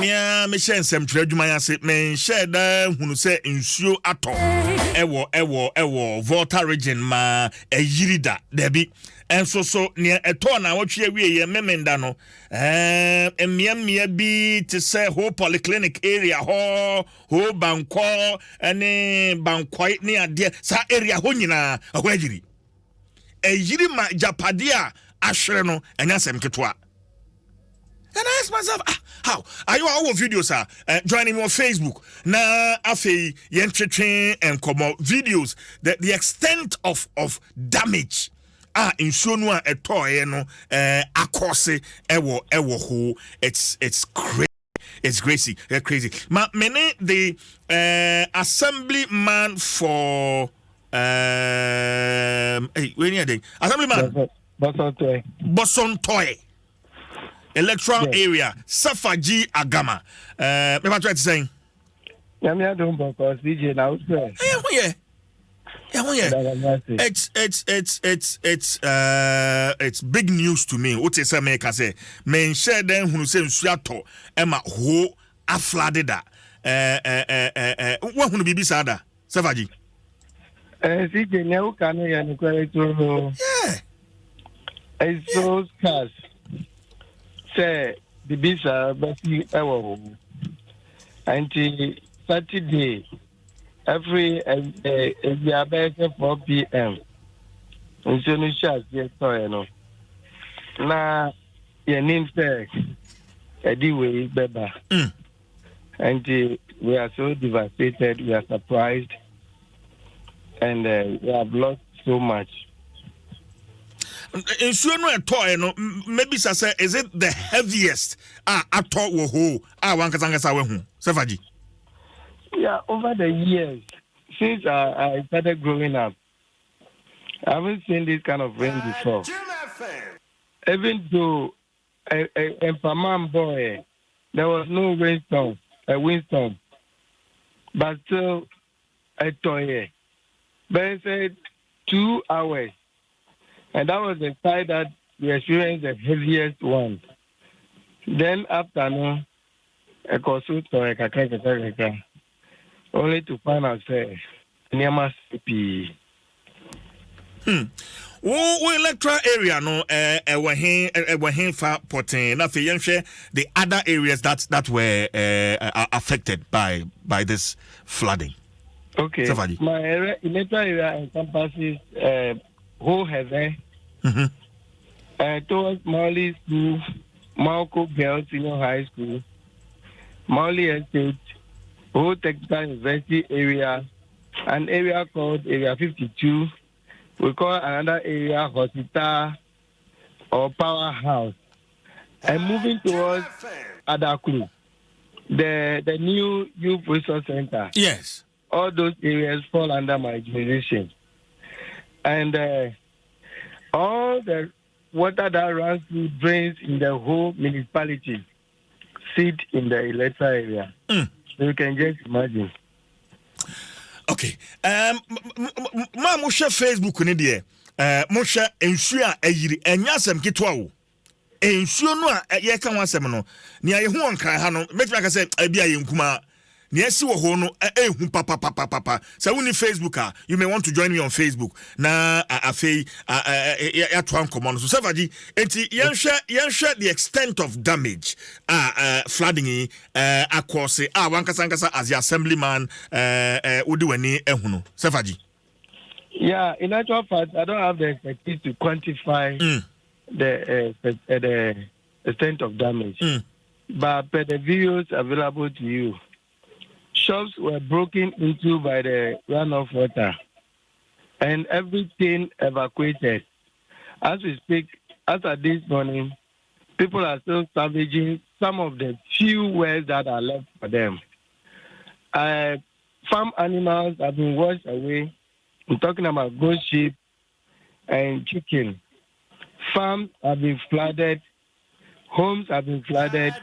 Mia me share nsem twerɛ adwuma ya se me share da hunu sɛ nsuo atɔ ɛwɔ Volta Region ma eyirida debi enso so ne ɛtɔ na wɔtwe awie ye memenda no mmea bi te sɛ Ho Polyclinic area ho Banko ene Bankoi ne ade sa area ho nyina ho agiri eyiri ma japade a ahwere no enya sem ketwa. And I ask myself, how? Are you all videos joining me on Facebook? Na afe yentretwen and come videos the extent of damage nsuo no a etoye no akose ewo ho it's crazy. It's crazy. Crazy. Ma many the Assemblyman for when you dey Assemblyman Bosomtoi electoral area Sefadzi Agama me pa try to say Yami Adom because DJ now it's big news to me. What say me ka say men share den hunu say nsuato e ma ho aflade da wo hunu bibi sada Sefadzi CJ now can you no to yeah it's so scarce say the bisa basi ewo until Saturday every about 4 p.m. and so no shots yes no na your name say anyway beba and we are so devastated, we are surprised, and we have lost so much. Nsuo no etoy no maybe say is it the heaviest ato wo ho wan kasangasa we hu Sefadzi? Yeah, over the years since I started growing up, I haven't seen this kind of rain before. Even though a farmer boy, there was no windstorm, but still a toy. But it said 2 hours. And that was the side that we experienced the heaviest one. Then after no, I got so only to find out say near CP. Oh, electoral area no we fa poten na fe yenhwe the other areas that were affected by this flooding. Okay. Sefadzi. My electoral area encompasses Ho Heaven, towards Mauli School, Malco Girls Senior High School, Mauli Estate, Ho Technical University area, an area called Area 52. We call another area Hospital or Powerhouse. And moving towards Adaklu, the new Youth Resource Center. Yes. All those areas fall under my jurisdiction. And all the water that runs through drains in the whole municipality sit in the electoral area. So you can just imagine. Okay. Ma mo share Facebook ni de mo share ensuo a ayiri enya asem ketwa wo. Ensuo no a ye ka ho asem no ne aye ho nkran ha no metima ka se abi aye nkuma ne asi wo ho no ehu papa so when Facebook you may want to join me on Facebook na afei ya to ankomo no so Sefadzi enti yenhwe the extent of damage flooding across wankasa as the Assemblyman odi wani ehunu Sefadzi. Yeah, in actual fact I don't have the expertise to quantify the extent of damage, but per the videos available to you, shops were broken into by the runoff water and everything evacuated. As we speak, after this morning, people are still salvaging some of the few wells that are left for them. Farm animals have been washed away. I'm talking about goat, sheep, and chicken. Farms have been flooded. Homes have been flooded.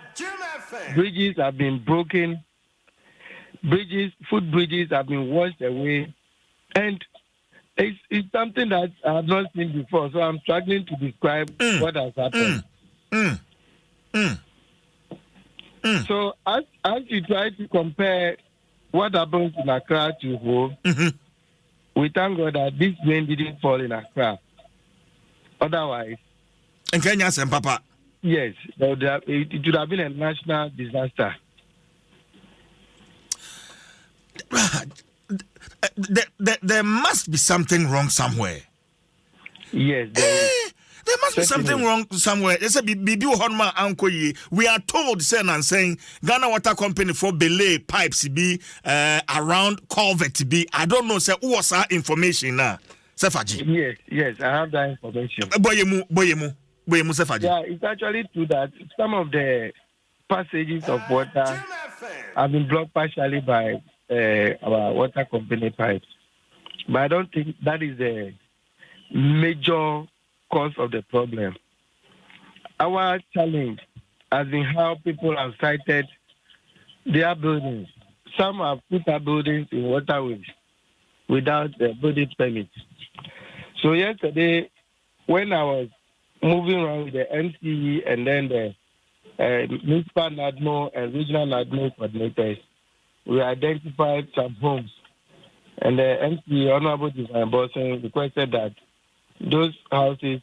Bridges have been broken. Food bridges have been washed away, and it's something that I have not seen before. So I'm struggling to describe what has happened. So as you try to compare what happens in Accra to Ho, we thank God that this rain didn't fall in Accra. Otherwise, And Kenya and Papa. Yes, it would have been a national disaster. There must be something wrong somewhere. Yes, there must be something wrong somewhere. We are told, saying Ghana Water Company for belay pipes be around culvert be. I don't know, who was our information now? Sefadzi. Yes, I have that information. Boyemu, Sefadzi. Yeah, it's actually true that some of the passages of water have been blocked partially by our water company pipes. But I don't think that is the major cause of the problem. Our challenge has been how people have cited their buildings. Some have put their buildings in waterways without the building permit. So yesterday, when I was moving around with the MCE and then the municipal NADMO and regional NADMO coordinators, we identified some homes. And the MCE, Honorable Design Bosomtoi, requested that those houses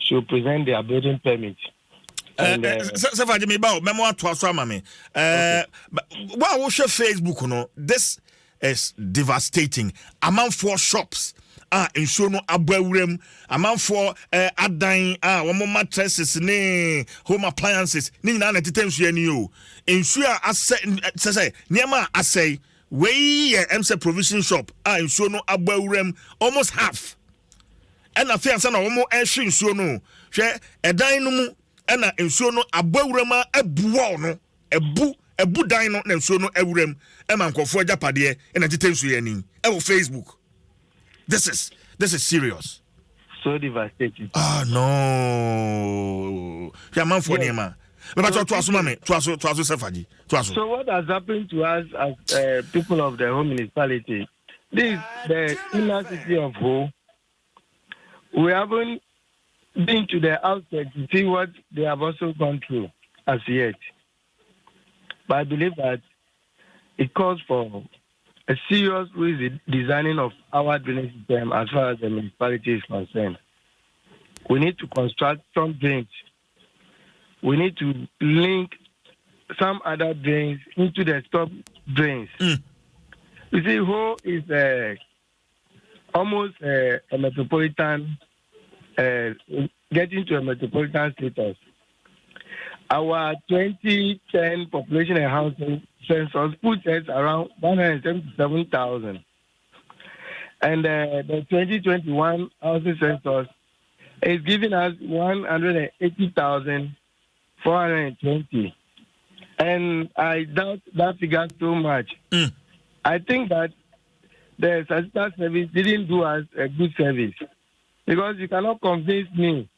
should present their building permit. Sefadzi, memoir to us, mami. What was your Facebook? No, this is devastating. Among 4 shops. Ensure no abawurem. Among 4 adan. One more mattresses, ne home appliances. Ni na na titemsu yani yo. Ensure say niema asay. We MC provision shop. Ensure no abawurem almost half. And I feel sana one more action so no. Share a dynamo and a so no abawurema a buono a bu dino and so no ewurem and man for Japade and a detention yani. Facebook. This is serious. So devastating. No. Yeah, man for Nema. So what has happened to us as people of the Ho Municipality? This the inner city of Ho. We haven't been to the outset to see what they have also gone through as yet. But I believe that it calls for a serious redesigning of our drainage system as far as the municipality is concerned. We need to construct some drains. We need to link some other drains into the stop drains. You see, Ho is almost a metropolitan, getting to a metropolitan status. Our 2010 population and housing census puts us around 177,000. And the 2021 housing census is giving us 180,420. And I doubt that figure so much. I think that the statistical service didn't do us a good service, because you cannot convince me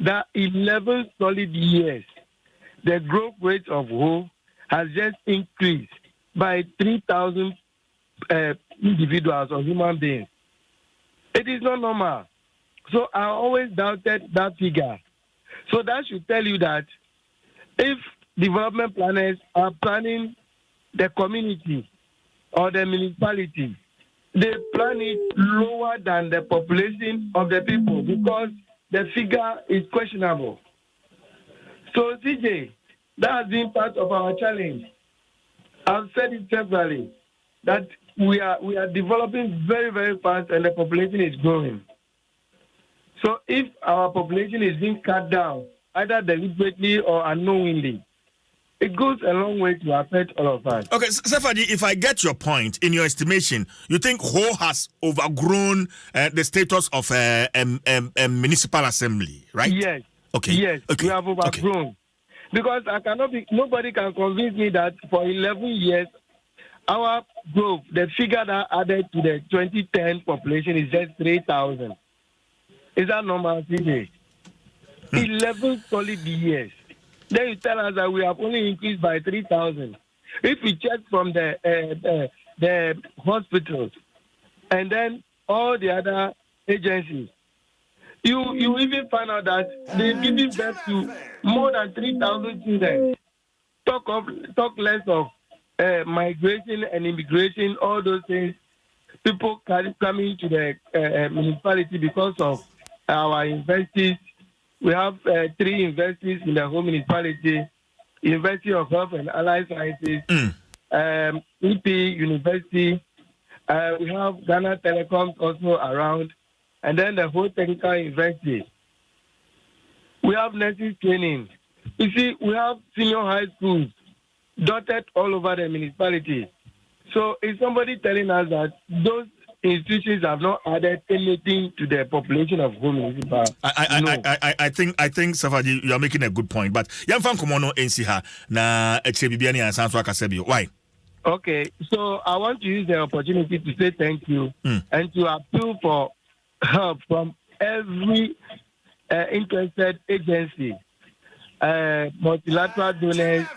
that 11 solid years, the growth rate of Ho has just increased by 3,000 individuals or human beings. It is not normal. So I always doubted that figure. So that should tell you that if development planners are planning the community or the municipality, they plan it lower than the population of the people, because the figure is questionable. So CJ, that has been part of our challenge. I've said it severally that we are developing very, very fast and the population is growing. So if our population is being cut down, either deliberately or unknowingly, it goes a long way to affect all of us. Okay, Sefadzi, if I get your point, in your estimation, you think Ho has overgrown the status of a municipal assembly, right? Yes. Okay. Yes, okay. we have overgrown. Okay. Because nobody can convince me that for 11 years, our growth, the figure that added to the 2010 population is just 3,000. Is that normal, CJ? 11 solid years. Then you tell us that we have only increased by 3,000. If we check from the hospitals and then all the other agencies, you even find out that they're giving birth to more than 3,000 children. talk less of migration and immigration, all those things. People coming to the municipality because of our universities. We have 3 universities in the Ho Municipality: University of Health and Allied Sciences, EP University. We have Ghana Telecoms also around, and then the whole Technical University. We have nursing training. You see, we have senior high schools dotted all over the municipality. So is somebody telling us that those institutions have not added anything to the population of Ho Municipality? I think Sefadzi, you are making a good point, but Yamfan Komono NCH na HBBN and Sanso Akasebio. Why? Okay, so I want to use the opportunity to say thank you and to appeal for help from every interested agency, multilateral donors.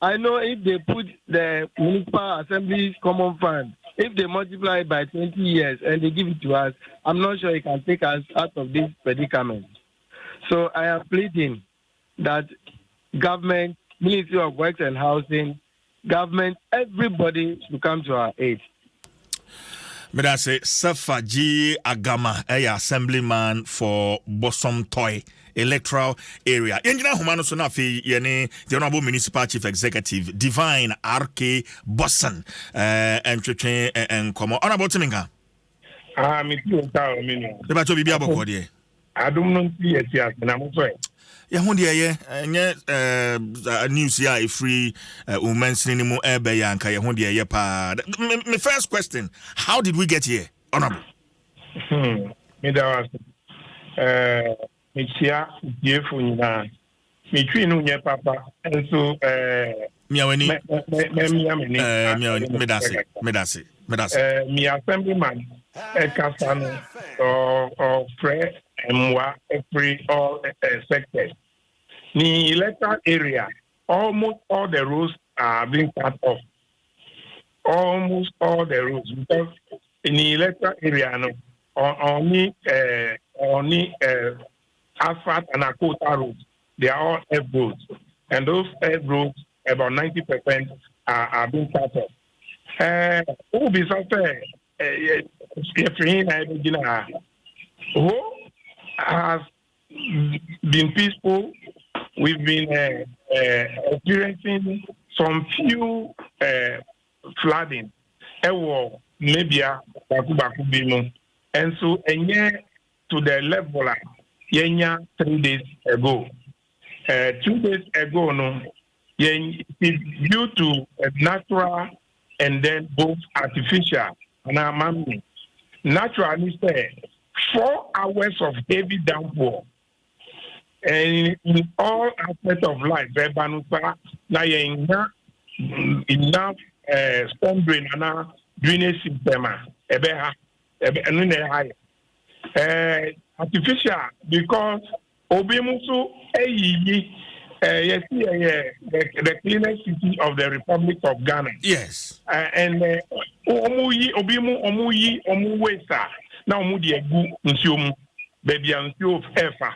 I know if they put the municipal assembly's common fund, if they multiply it by 20 years and they give it to us, I'm not sure it can take us out of this predicament. So I am pleading that government, Ministry of Works and Housing, government, everybody should come to our aid. But I say Sefadzi Agama, Assemblyman for Bosomtoi electoral area. Engineer Humano Sonafi Yene, the Honorable Municipal Chief Executive, Divine RK Bosson, and Chichen and Como. Honorable Timinga. Me too, the battle be able to I don't know if yes, and I'm afraid. News here free women's anymore Ebeyanka Yahundia pa. My first question, how did we get here? Honorable. Me da was me chia na me twi no nye papa enso medase me assemblyman Kasano or Fred and moi every all sectors. The electoral area, almost all the roads are being cut off. Almost all the roads, because in the electoral area, only asphalt and Akota roads, they are all F roads, and those F roads, about 90% are being cut off. Who be something? Who has been peaceful? We've been experiencing some few flooding. Maybe and so to the level 3 days ago. 2 days ago, no, due to natural and then both artificial. And naturally, 4 hours of heavy downpour. And in all aspects of life, enough storm drain and drainage system. Artificial because Obimusu the cleanest city of the Republic of Ghana. Yes. And Omuyi Wesa now Mudi Egu Nsium baby Nsio of Efa.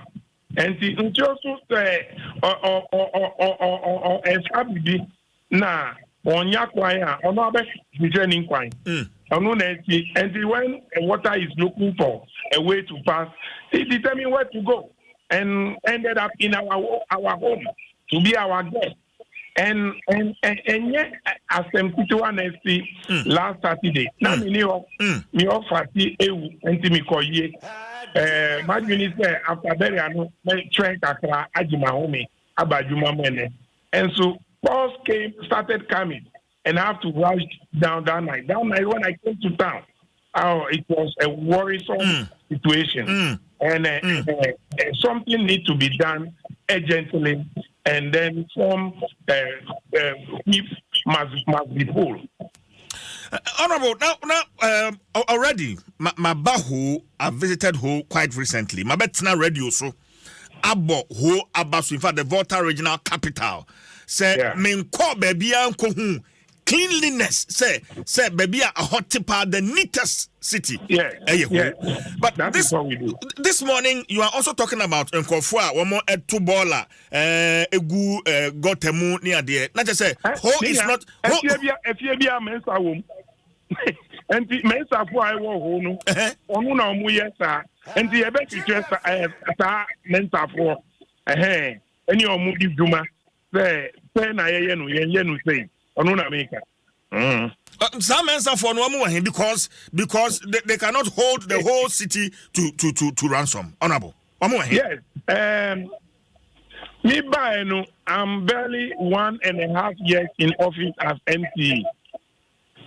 And the Nsio or na Onya Kwaya or no returning Kwine. And when water is looking for a way to pass, it determines where to go. And ended up in our home to be our guest. And yet, as last Saturday, now me offer and Timikoye. My minister after burial, train kakra ajima home abajuma mene. And so calls started coming, and I have to rush down that night. That night when I came to town, it was a worrisome situation. And something needs to be done urgently, and then some must be pulled. Honorable, now, already, my bahu, I visited Ho quite recently. My betina radio so abo Ho abasu, in fact, the Volta regional capital. Say, men call baby uncle who cleanliness. Say baby a hot tip the neatest city. Yeah. But that is what we do. This morning you are also talking about Nkofua one more two baller egu gotemu near there. Not just say Ho is not if you be a mensa womb. And the mensa for I will no. Onu na omu yesa. And the ebe just mensa for any omu di juma. Say na yenu say. Onu na meka. Some mensa for no more because they cannot hold the whole city to ransom. Honorable. Yes. Me by no, I'm barely 1.5 years in office as MC.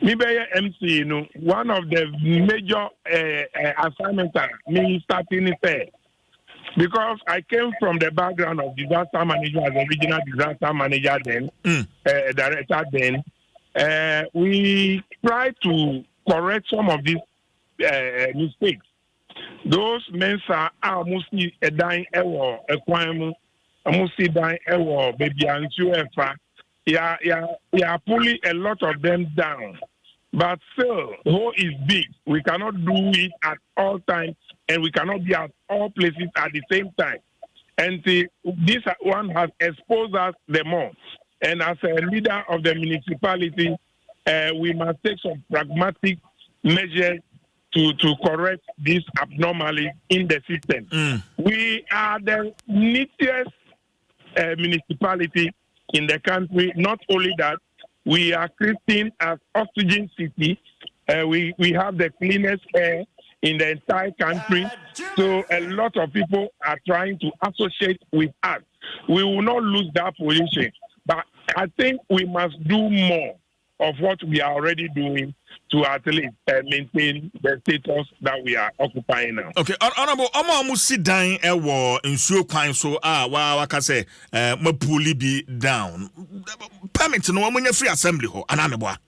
Me by MC, no, one of the major assignments me starting is because I came from the background of disaster manager as a regional disaster manager then, director then. We try to correct some of these mistakes. Those mensa are mostly a dying error, a crime, mostly dying error, baby, and UFA. Yeah, pulling a lot of them down. But still, Ho is big. We cannot do it at all times, and we cannot be at all places at the same time. And this one has exposed us the more. And as a leader of the municipality, we must take some pragmatic measures to correct this abnormality in the system. We are the neatest municipality in the country. Not only that, we are Christian as oxygen city. We have the cleanest air in the entire country. So a lot of people are trying to associate with us. We will not lose that position. But I think we must do more of what we are already doing to at least maintain the status that we are occupying now. Okay, honorable, Omo sit down war in so kind so waka say mapuli be down. Permit no one free assembly ho anameboa.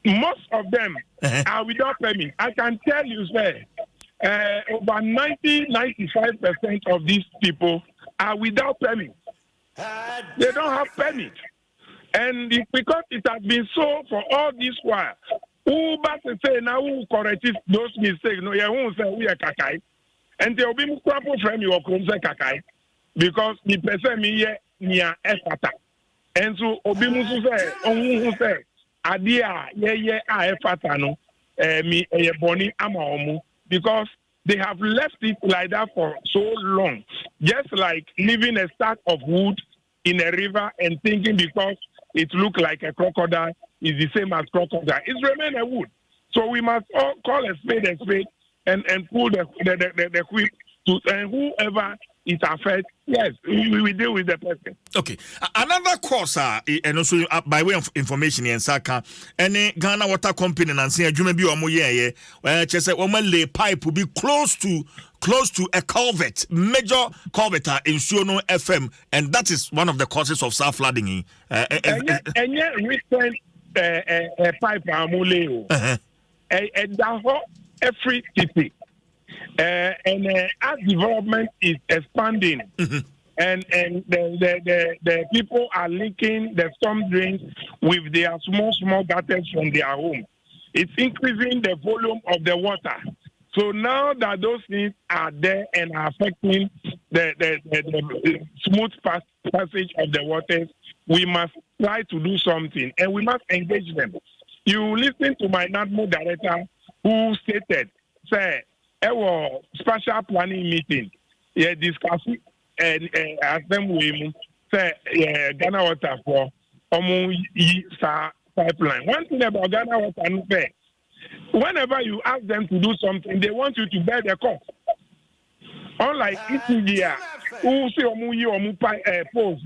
Most of them are without permit. I can tell you, sir, over 90-95% of these people are without permit. They don't have permit. And because it has been so for all this while, who but say now who correct those mistakes? No, you won't say we are kakai. And they will be crumple from your say kakai. Because the person me near efata. And so Obimusu say, who say, Adia, efata no, me boni ama because they have left it like that for so long. Just like leaving a stack of wood in a river and thinking because it looks like a crocodile is the same as crocodile. It remains a wood. So we must all call a spade and pull the whip to and whoever it affects, yes, we will deal with the person. Okay. Another cause, and also by way of information in Saka, any Ghana Water Company and say you may be where just a woman lay pipe will be close to a culvert, major culvert in Suno FM, and that is one of the causes of south flooding. And yet recent pipe amuleo, and that every city. And as development is expanding, and the people are linking the storm drains with their small gutters from their home, it's increasing the volume of the water. So now that those things are there and are affecting the smooth passage of the waters, we must try to do something, and we must engage them. You listen to my NADMO director who stated, say, special planning meeting. Discussing Assemblyman say Ghana Water for pipeline. One thing about Ghana Water, whenever you ask them to do something, they want you to bear the cost. Unlike India, who say post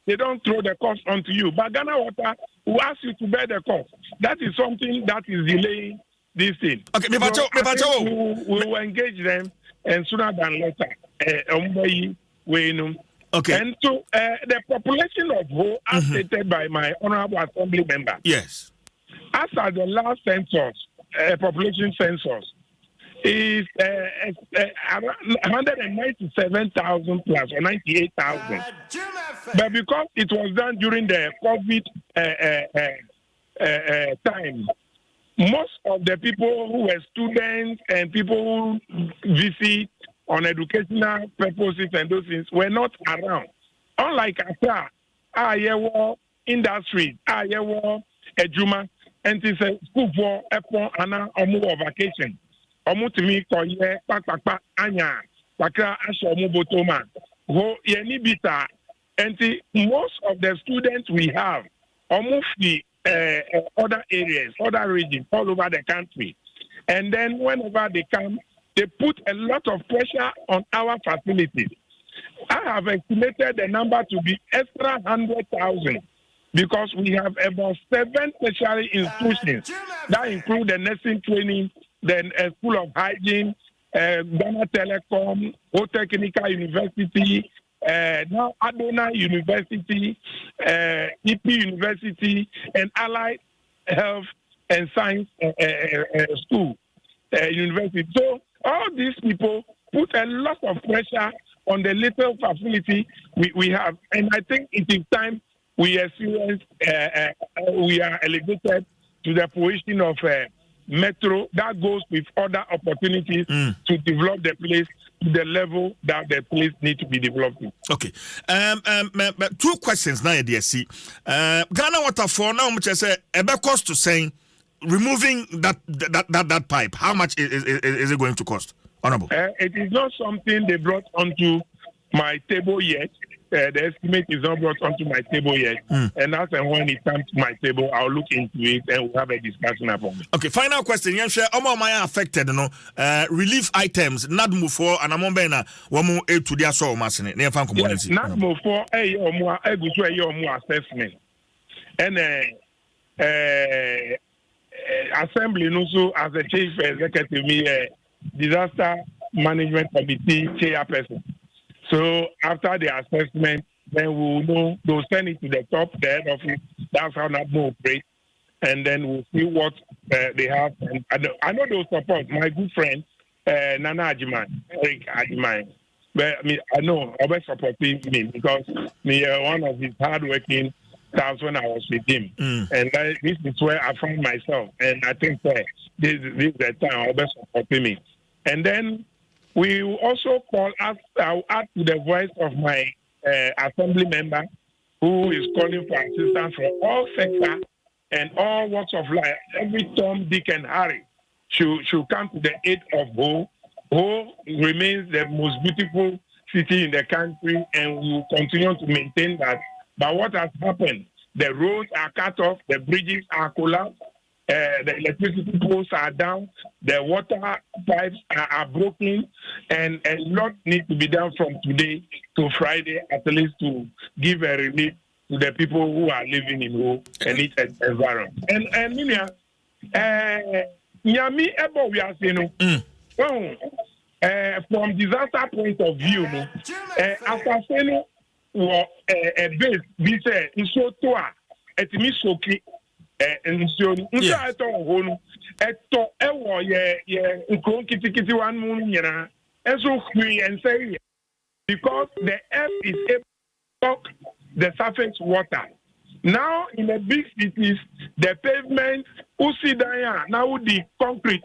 they don't throw the cost onto you. But Ghana Water will ask you to bear the cost. That is something that is delaying this thing. Okay, we will engage them and sooner than later. Okay. And so the population of Ho, as stated by my honorable assembly member. Yes. As at the last census, population census, is around 197,000 plus or 98,000. But because it was done during the COVID time, most of the people who were students and people who visit on educational purposes and those things were not around. Unlike Accra, Ayewo industries, Ayewo Ejuma, and it's a school for Epon Anna Omu vacation. Omu to me, Koye, Papa, Anya, Pakra, Ashomu Botoma, Ho Yenibita, and most of the students we have, Omu other areas, other regions all over the country. And then whenever they come, they put a lot of pressure on our facilities. I have estimated the number to be extra 100,000 because we have about 7 tertiary institutions that include the nursing training, then a school of hygiene, Ghana Telecom, Ho Technical University, now Adona University, EP University, and Allied Health and Science School University. So all these people put a lot of pressure on the little facility we have, and I think it is time we experience. We are elevated to the position of metro that goes with other opportunities to develop the place to the level that the place needs to be developed. Okay. 2 questions now, DSC. Ghana Water for now, much as a cost to saying removing that pipe. How much is it going to cost? Honorable. It is not something they brought onto my table yet. The estimate is not brought onto my table yet. And that's when it comes to my table, I'll look into it and we'll have a discussion about it. Okay, final question. You share Omar affected, relief items, not move for and among Bena, one to their soul, Massine, near Fan community. Not move for a more assessment. And Assemblyman also as a chief executive, me disaster management committee chairperson. So after the assessment, then we will know, they'll send it to the top, the head office. That's how NADMO operates. And then we'll see what they have. And I know they'll support my good friend, Nana Ajiman, Eric Ajiman. But I know I'll be supporting me because one of his hardworking staff when I was with him. And this is where I find myself. And I think this is the time I'll be supporting me. And then we will also I'll add to the voice of my assembly member who is calling for assistance from all sectors and all walks of life. Every Tom, Dick, and Harry should come to the aid of Ho. Ho remains the most beautiful city in the country and we will continue to maintain that. But what has happened? The roads are cut off, the bridges are collapsed, the electricity poles are down, the water pipes are broken, and a lot needs to be done from today to Friday, at least to give a relief to the people who are living in Ho and its environment. And Minia, Nyami Ebo we are saying, from disaster point of view, after saying a base, we say, so toa, et misoki. Because the earth is able to stock the surface water. Now in the big cities, the pavement, now the concrete,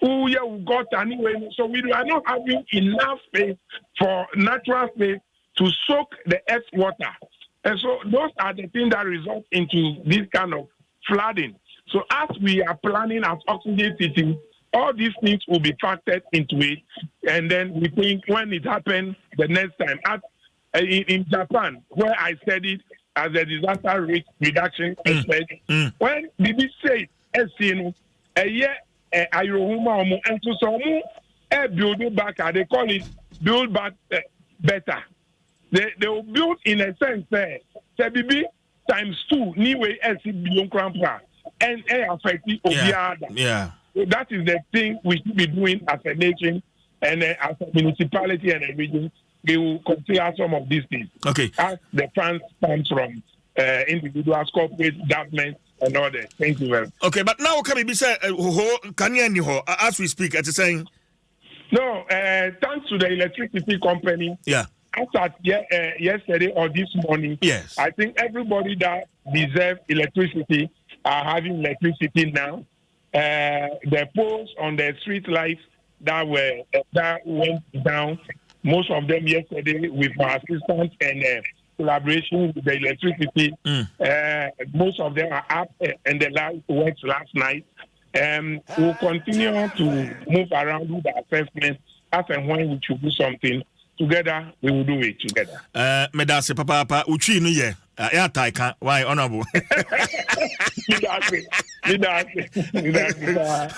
we got anyway. So we are not having enough space for natural space to soak the earth water. And so those are the things that result into this kind of flooding. So as we are planning as Oxygen City, all these things will be factored into it. And then we think when it happens the next time, in Japan, where I studied as a disaster risk reduction expert, when BBC said, a year, and to some build back, they call it build back better. They will build in a sense BB times 2 anyway beyond Crampa and affect yeah. So that is the thing we should be doing as a nation and as a municipality and a region. We will consider some of these things. Okay. As the funds comes from individuals, corporate, government, and all that. Thank you very much. Okay, but now can we say can you as we speak at saying no, thanks to the electricity company. Yeah. As at yesterday or this morning, yes, I think everybody that deserves electricity are having electricity now. The poles on the street lights that went down, most of them yesterday with my assistance and collaboration with the electricity. Most of them are up and the light worked last night. We'll continue to move around with the assessment as and when we should do something. Together, we will do it together. Medase Papa, Uchi no ye. Taika, why honorable?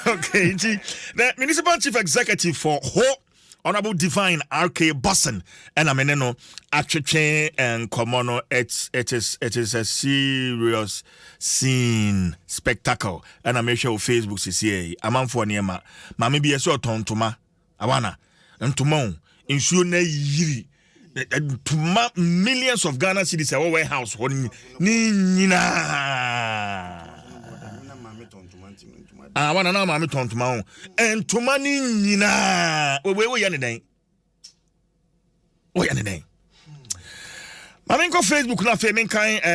Okay, the Municipal Chief Executive for Ho Honorable Divine RK Bosson and Ameneno Acheche and Komono. It is a serious scene spectacle. And I'm sure Facebook CCA. I'm on for Niema. Mammy be a sort of Toma. Awana and Tomon. Ensure na yiri millions of Ghana cedis our warehouse nina wana na mami tontuma and to money nina we yan den mami ko Facebook na fe men kan